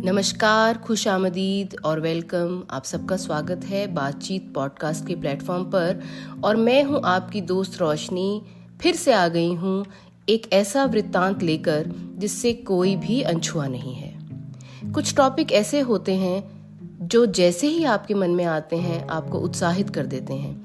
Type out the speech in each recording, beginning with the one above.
नमस्कार, खुशामदीद और वेलकम। आप सबका स्वागत है बातचीत पॉडकास्ट के प्लेटफॉर्म पर। और मैं हूं आपकी दोस्त रोशनी। फिर से आ गई हूं एक ऐसा वृत्तांत लेकर जिससे कोई भी अनछुआ नहीं है। कुछ टॉपिक ऐसे होते हैं जो जैसे ही आपके मन में आते हैं आपको उत्साहित कर देते हैं।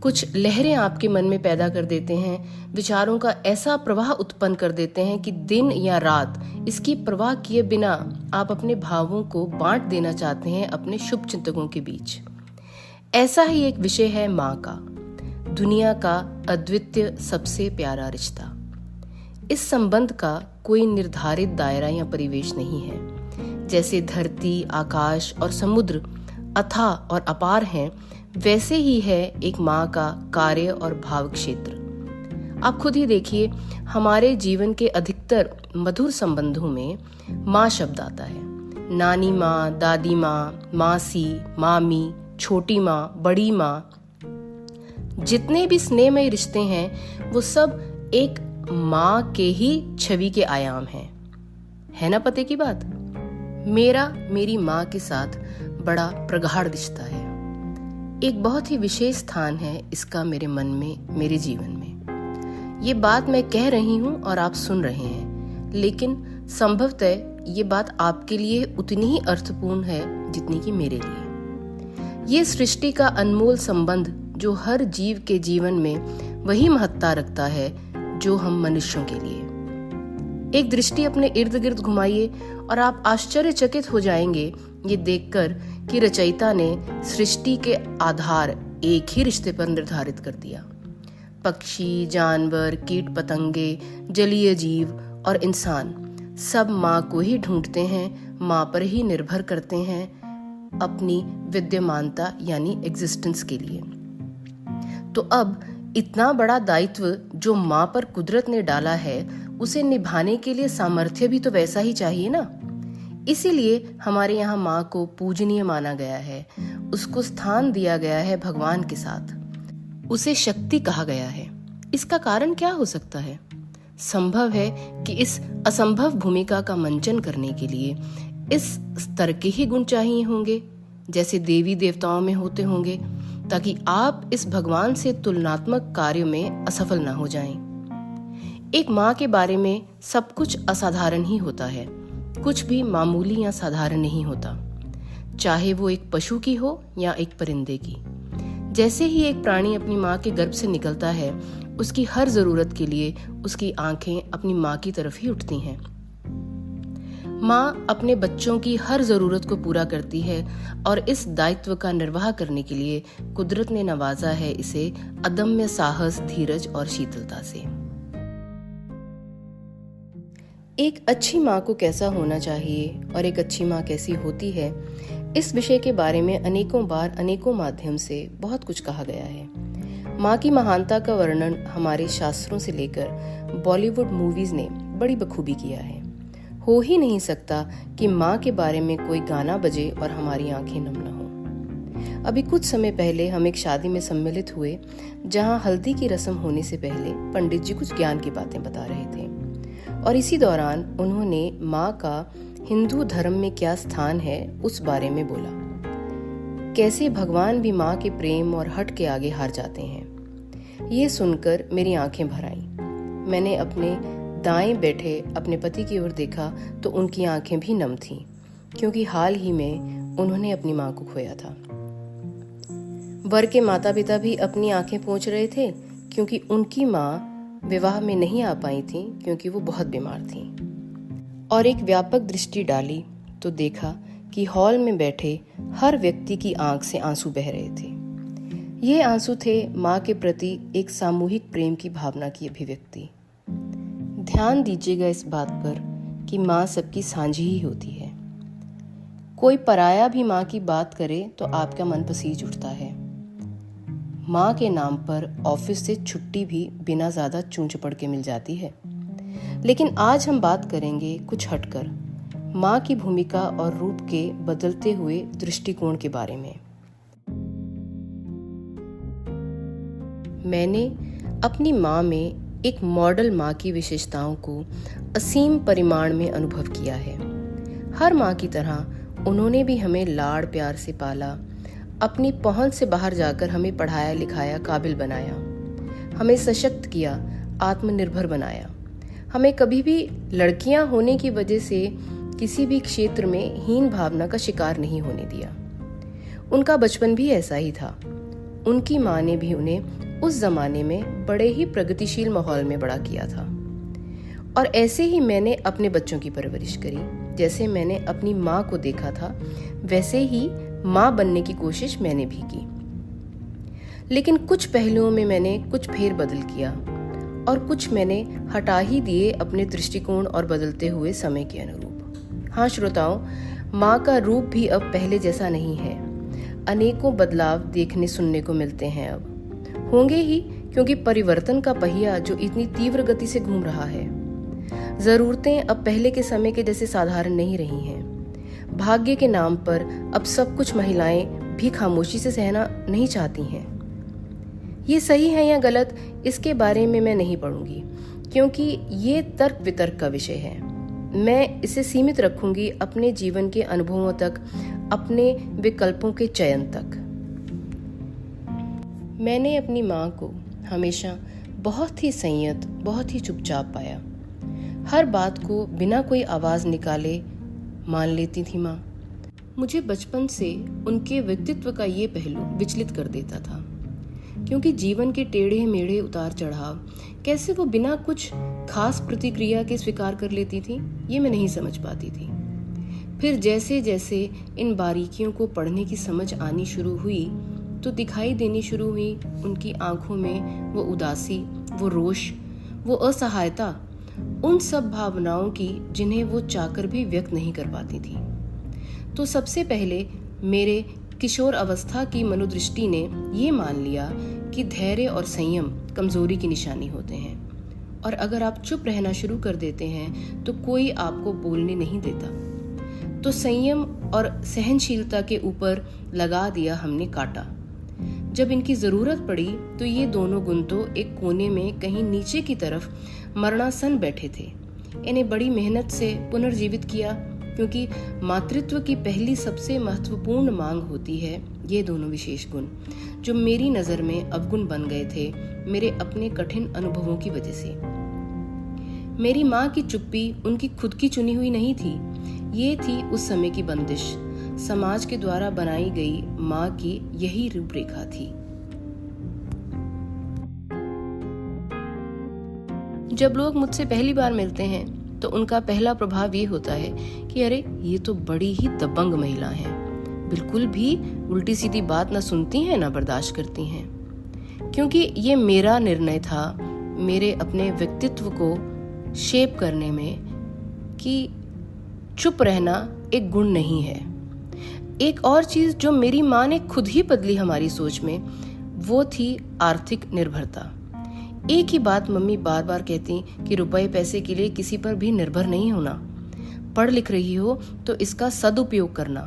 कुछ लहरें आपके मन में पैदा कर देते हैं, विचारों का ऐसा प्रवाह उत्पन्न कर देते हैं कि दिन या रात इसकी परवाह किए बिना आप अपने भावों को बांट देना चाहते हैं अपने शुभचिंतकों के बीच। ऐसा ही एक विषय है माँ का, दुनिया का अद्वितीय सबसे प्यारा रिश्ता। इस संबंध का कोई निर्धारित दायरा या परिवेश नहीं है। जैसे धरती, आकाश और समुद्र अथाह और अपार हैं, वैसे ही है एक माँ का कार्य और भाव क्षेत्र। आप खुद ही देखिए, हमारे जीवन के अधिकतर मधुर संबंधों में माँ शब्द आता है। नानी माँ, दादी माँ, मासी, मामी, छोटी माँ, बड़ी माँ, जितने भी स्नेहमय रिश्ते हैं वो सब एक माँ के ही छवि के आयाम हैं। है ना पते की बात? मेरी माँ के साथ बड़ा प्रगाढ़ रिश्ता है। एक बहुत ही विशेष स्थान है इसका मेरे मन में, मेरे जीवन में। ये बात मैं कह रही हूँ और आप सुन रहे हैं, लेकिन संभवतः ये बात आपके लिए उतनी ही अर्थपूर्ण है जितनी कि मेरे लिए। ये सृष्टि का अनमोल संबंध जो हर जीव के जीवन में वही महत्ता रखता है जो हम मनुष्यों के लिए। एक दृष्टि अपने इर्द गिर्द घुमाइए और आप आश्चर्यचकित हो जाएंगे ये देखकर कि रचयिता ने सृष्टि के आधार एक ही रिश्ते पर निर्धारित कर दिया। पक्षी, जानवर, कीट पतंगे, जलीय जीव और इंसान सब माँ को ही ढूंढते हैं, माँ पर ही निर्भर करते हैं अपनी विद्यमानता यानी एग्जिस्टेंस के लिए। तो अब इतना बड़ा दायित्व जो माँ पर कुदरत ने डाला है, उसे निभाने के लिए सामर्थ्य भी तो वैसा ही चाहिए ना। इसीलिए हमारे यहाँ माँ को पूजनीय माना गया है, उसको स्थान दिया गया है भगवान के साथ, उसे शक्ति कहा गया है। इसका कारण क्या हो सकता है? संभव है कि इस असंभव भूमिका का मंचन करने के लिए इस स्तर के ही गुण चाहिए होंगे जैसे देवी देवताओं में होते होंगे, ताकि आप इस भगवान से तुलनात्मक कार्य में असफल ना हो जाएं। एक माँ के बारे में सब कुछ असाधारण ही होता है, कुछ भी मामूली या साधारण नहीं होता, चाहे वो एक पशु की हो या एक परिंदे की। जैसे ही एक प्राणी अपनी माँ के गर्भ से निकलता है, उसकी हर जरूरत के लिए उसकी आंखें अपनी माँ की तरफ ही उठती हैं। माँ अपने बच्चों की हर जरूरत को पूरा करती है और इस दायित्व का निर्वाह करने के लिए कुदरत ने नवाजा है इसे अदम्य साहस, धीरज और शीतलता से। एक अच्छी माँ को कैसा होना चाहिए और एक अच्छी माँ कैसी होती है, इस विषय के बारे में अनेकों बार अनेकों माध्यम से बहुत कुछ कहा गया है। माँ की महानता का वर्णन हमारे शास्त्रों से लेकर बॉलीवुड मूवीज ने बड़ी बखूबी किया है। हो ही नहीं सकता कि माँ के बारे में कोई गाना बजे और हमारी आंखें नम न हो। अभी कुछ समय पहले हम एक शादी में सम्मिलित हुए, जहाँ हल्दी की रस्म होने से पहले पंडित जी कुछ ज्ञान की बातें बता रहे थे और इसी दौरान उन्होंने माँ का हिंदू धर्म में क्या स्थान है उस बारे में बोला। कैसे भगवान भी माँ के प्रेम और हट के आगे हार जाते हैं। ये सुनकर मेरी आंखें भर आईं। मैंने अपने दाएं बैठे अपने पति की ओर देखा तो उनकी आंखें भी नम थीं, क्योंकि हाल ही में उन्होंने अपनी माँ को खोया था। वर के माता पिता भी अपनी आंखें पोंछ रहे थे, क्योंकि उनकी माँ विवाह में नहीं आ पाई थी, क्योंकि वो बहुत बीमार थी। और एक व्यापक दृष्टि डाली तो देखा कि हॉल में बैठे हर व्यक्ति की आंख से आंसू बह रहे थे। ये आंसू थे माँ के प्रति एक सामूहिक प्रेम की भावना की अभिव्यक्ति। ध्यान दीजिएगा इस बात पर कि माँ सबकी साझी ही होती है। कोई पराया भी माँ की बात करे तो आपका मन पसीज उठता है। माँ के नाम पर ऑफिस से छुट्टी भी बिना ज्यादा चूं चपड़ के मिल जाती है। लेकिन आज हम बात करेंगे कुछ हटकर, माँ की भूमिका और रूप के बदलते हुए दृष्टिकोण के बारे में। मैंने अपनी माँ में एक मॉडल माँ की विशेषताओं को असीम परिमाण में अनुभव किया है। हर माँ की तरह उन्होंने भी हमें लाड़ प्यार से पाला, अपनी पहुंच से बाहर जाकर हमें पढ़ाया लिखाया, काबिल बनाया, हमें सशक्त किया, आत्मनिर्भर बनाया। हमें कभी भी लड़कियां होने की वजह से किसी भी क्षेत्र में हीन भावना का शिकार नहीं होने दिया। उनका बचपन भी ऐसा ही था। उनकी माँ ने भी उन्हें उस जमाने में बड़े ही प्रगतिशील माहौल में बड़ा किया था। और ऐसे ही मैंने अपने बच्चों की परवरिश करी। जैसे मैंने अपनी माँ को देखा था, वैसे ही माँ बनने की कोशिश मैंने भी की। लेकिन कुछ पहलुओं में मैंने कुछ फेर बदल किया और कुछ मैंने हटा ही दिए अपने दृष्टिकोण और बदलते हुए समय के अनुरूप। हाँ श्रोताओं, माँ का रूप भी अब पहले जैसा नहीं है। अनेकों बदलाव देखने सुनने को मिलते हैं। अब होंगे ही, क्योंकि परिवर्तन का पहिया जो इतनी तीव्र गति से घूम रहा है। जरूरतें अब पहले के समय के जैसे साधारण नहीं रही हैं। भाग्य के नाम पर अब सब कुछ महिलाएं भी खामोशी से सहना नहीं चाहती हैं। ये सही है या गलत, इसके बारे में मैं नहीं पढ़ूंगी, क्योंकि ये तर्क वितर्क का विषय है। मैं इसे सीमित रखूंगी अपने जीवन के अनुभवों तक, अपने विकल्पों के चयन तक। मैंने अपनी माँ को हमेशा बहुत ही संयत, बहुत ही चुपचाप पाया। हर बात को बिना कोई आवाज निकाले मान लेती थी माँ। मुझे बचपन से उनके व्यक्तित्व का ये पहलू विचलित कर देता था, क्योंकि जीवन के टेढ़े मेढ़े उतार चढ़ाव कैसे वो बिना कुछ खास प्रतिक्रिया के स्वीकार कर लेती थी, ये मैं नहीं समझ पाती थी। फिर जैसे जैसे इन बारीकियों को पढ़ने की समझ आनी शुरू हुई तो दिखाई देनी शुरू हुई उनकी आंखों में वो उदासी, वो रोष, वो असहायता, उन सब भावनाओं की जिन्हें वो चाहकर भी व्यक्त नहीं कर पाती थी। तो सबसे पहले मेरे किशोर अवस्था की मनोदृष्टि ने ये मान लिया कि धैर्य और संयम कमजोरी की निशानी होते हैं, और अगर आप चुप रहना शुरू कर देते हैं तो कोई आपको बोलने नहीं देता। तो संयम और सहनशीलता के ऊपर लगा दिया हमने कांटा। जब इनकी जरूरत पड़ी तो ये दोनों गुण तो एक कोने में कहीं नीचे की तरफ मरणासन बैठे थे। इन्हें बड़ी मेहनत से पुनर्जीवित किया, क्योंकि मातृत्व की पहली सबसे महत्वपूर्ण मांग होती है ये दोनों विशेष गुण, जो मेरी नजर में अवगुण बन गए थे मेरे अपने कठिन अनुभवों की वजह से। मेरी माँ की चुप्पी उनकी खुद की चुनी हुई नहीं थी, ये थी उस समय की बंदिश, समाज के द्वारा बनाई गई माँ की यही रूपरेखा थी। जब लोग मुझसे पहली बार मिलते हैं तो उनका पहला प्रभाव ये होता है कि अरे ये तो बड़ी ही दबंग महिला है, बिल्कुल भी उल्टी सीधी बात ना सुनती हैं ना बर्दाश्त करती हैं। क्योंकि ये मेरा निर्णय था मेरे अपने व्यक्तित्व को शेप करने में कि चुप रहना एक गुण नहीं है। एक और चीज जो मेरी माँ ने खुद ही बदली हमारी सोच में, वो थी आर्थिक निर्भरता। एक ही बात मम्मी बार बार कहती कि रुपए पैसे के लिए किसी पर भी निर्भर नहीं होना। पढ़ लिख रही हो तो इसका सदुपयोग करना,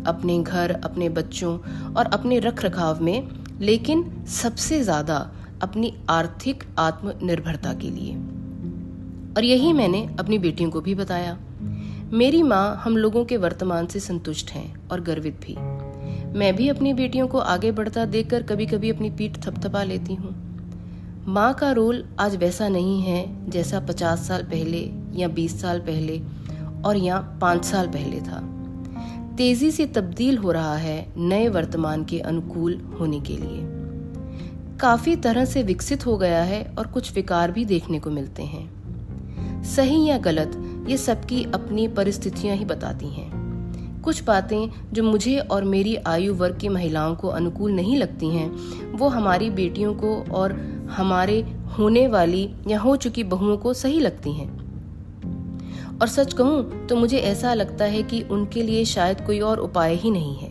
अपने घर, अपने बच्चों और अपने रख रखाव में, लेकिन सबसे ज्यादा अपनी आर्थिक आत्मनिर्भरता के लिए। और यही मैंने अपनी बेटियों को भी बताया। मेरी माँ हम लोगों के वर्तमान से संतुष्ट हैं और गर्वित भी। मैं भी अपनी बेटियों को आगे बढ़ता देखकर कभी कभी अपनी पीठ थपथपा लेती हूँ। माँ का रोल आज वैसा नहीं है जैसा 50 साल पहले या 20 साल पहले और या 5 साल पहले था। तेजी से तब्दील हो रहा है नए वर्तमान के अनुकूल होने के लिए। काफी तरह से विकसित हो गया है और कुछ विकार भी देखने को मिलते हैं। सही या गलत, ये सबकी अपनी परिस्थितियां ही बताती हैं। कुछ बातें जो मुझे और मेरी आयु वर्ग की महिलाओं को अनुकूल नहीं लगती हैं, वो हमारी बेटियों को और हमारे होने वाली या हो चुकी बहुओं को सही लगती हैं। और सच कहूं तो मुझे ऐसा लगता है कि उनके लिए शायद कोई और उपाय ही नहीं है।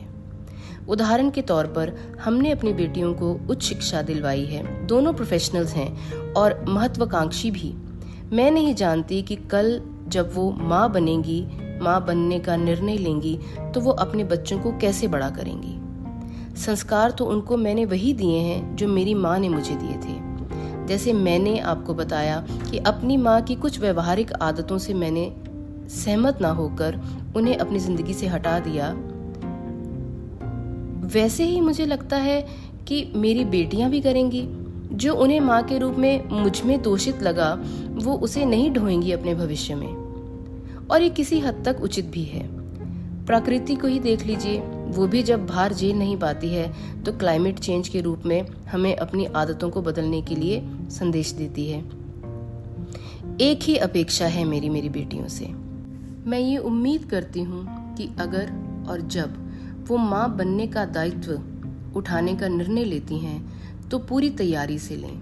उदाहरण के तौर पर हमने अपनी बेटियों को उच्च शिक्षा दिलवाई है। दोनों प्रोफेशनल्स हैं और महत्वाकांक्षी भी। मैं नहीं जानती कि कल जब वो माँ बनेंगी, माँ बनने का निर्णय लेंगी, तो वो अपने बच्चों को कैसे बड़ा करेंगी। संस्कार तो उनको मैंने वही दिए हैं जो मेरी माँ ने मुझे दिए थे। जैसे मैंने आपको बताया कि अपनी माँ की कुछ व्यवहारिक आदतों से मैंने सहमत ना होकर उन्हें अपनी जिंदगी से हटा दिया, वैसे ही मुझे लगता है कि मेरी बेटियां भी करेंगी। जो उन्हें माँ के रूप में मुझ में दोषित लगा, वो उसे नहीं ढोएंगी अपने भविष्य में। और ये किसी हद तक उचित भी है। प्रकृति को ही देख लीजिए, वो भी जब भार झेल नहीं पाती है तो क्लाइमेट चेंज के रूप में हमें अपनी आदतों को बदलने के लिए संदेश देती है। एक ही अपेक्षा है मेरी बेटियों से। मैं ये उम्मीद करती हूँ कि अगर और जब वो माँ बनने का दायित्व उठाने का निर्णय लेती हैं तो पूरी तैयारी से लें।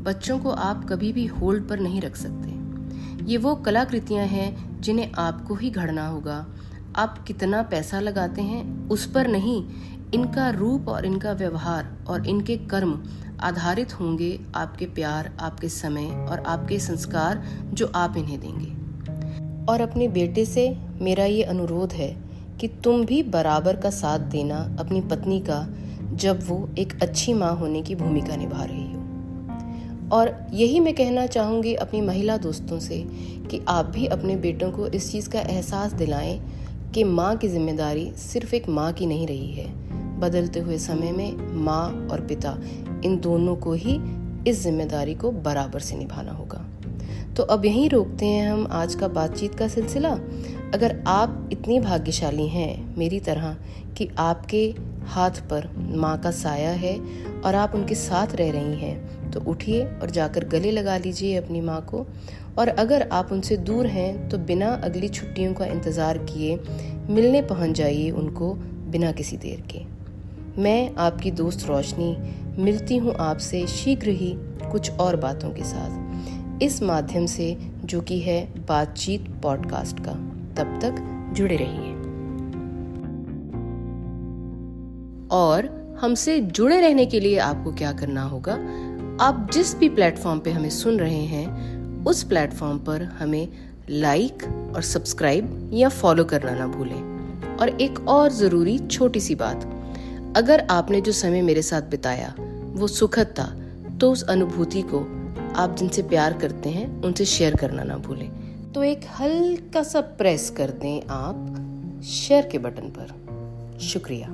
बच्चों को आप कभी भी होल्ड पर नहीं रख सकते। ये वो कलाकृतियाँ हैं जिन्हें आपको ही घड़ना होगा। आप कितना पैसा लगाते हैं उस पर नहीं, इनका रूप और इनका व्यवहार और इनके कर्म आधारित होंगे आपके प्यार, आपके समय और आपके संस्कार जो आप इन्हें देंगे। और अपने बेटे से मेरा ये अनुरोध है कि तुम भी बराबर का साथ देना अपनी पत्नी का, जब वो एक अच्छी माँ होने की भूमिका निभा रही हो। और यही मैं कहना चाहूँगी अपनी महिला दोस्तों से कि आप भी अपने बेटों को इस चीज़ का एहसास दिलाएं कि माँ की जिम्मेदारी सिर्फ एक माँ की नहीं रही है। बदलते हुए समय में माँ और पिता, इन दोनों को ही इस जिम्मेदारी को बराबर से निभाना होगा। तो अब यहीं रोकते हैं हम आज का बातचीत का सिलसिला। अगर आप इतनी भाग्यशाली हैं मेरी तरह कि आपके हाथ पर माँ का साया है और आप उनके साथ रह रही हैं, तो उठिए और जाकर गले लगा लीजिए अपनी माँ को। और अगर आप उनसे दूर हैं तो बिना अगली छुट्टियों का इंतज़ार किए मिलने पहुँच जाइए उनको बिना किसी देर के। मैं आपकी दोस्त रोशनी मिलती हूँ आपसे शीघ्र ही कुछ और बातों के साथ, इस माध्यम से जो कि है बातचीत पॉडकास्ट का। तब तक जुड़े रहिए। और हमसे जुड़े रहने के लिए आपको क्या करना होगा, आप जिस भी प्लेटफॉर्म पे हमें सुन रहे हैं उस प्लेटफॉर्म पर हमें लाइक और सब्सक्राइब या फॉलो करना ना भूलें। और एक और ज़रूरी छोटी सी बात, अगर आपने जो समय मेरे साथ बिताया वो सुखद था, तो उस अनुभूति को आप जिनसे प्यार करते हैं उनसे शेयर करना ना भूलें। तो एक हल्का सा प्रेस कर दें आप शेयर के बटन पर। शुक्रिया।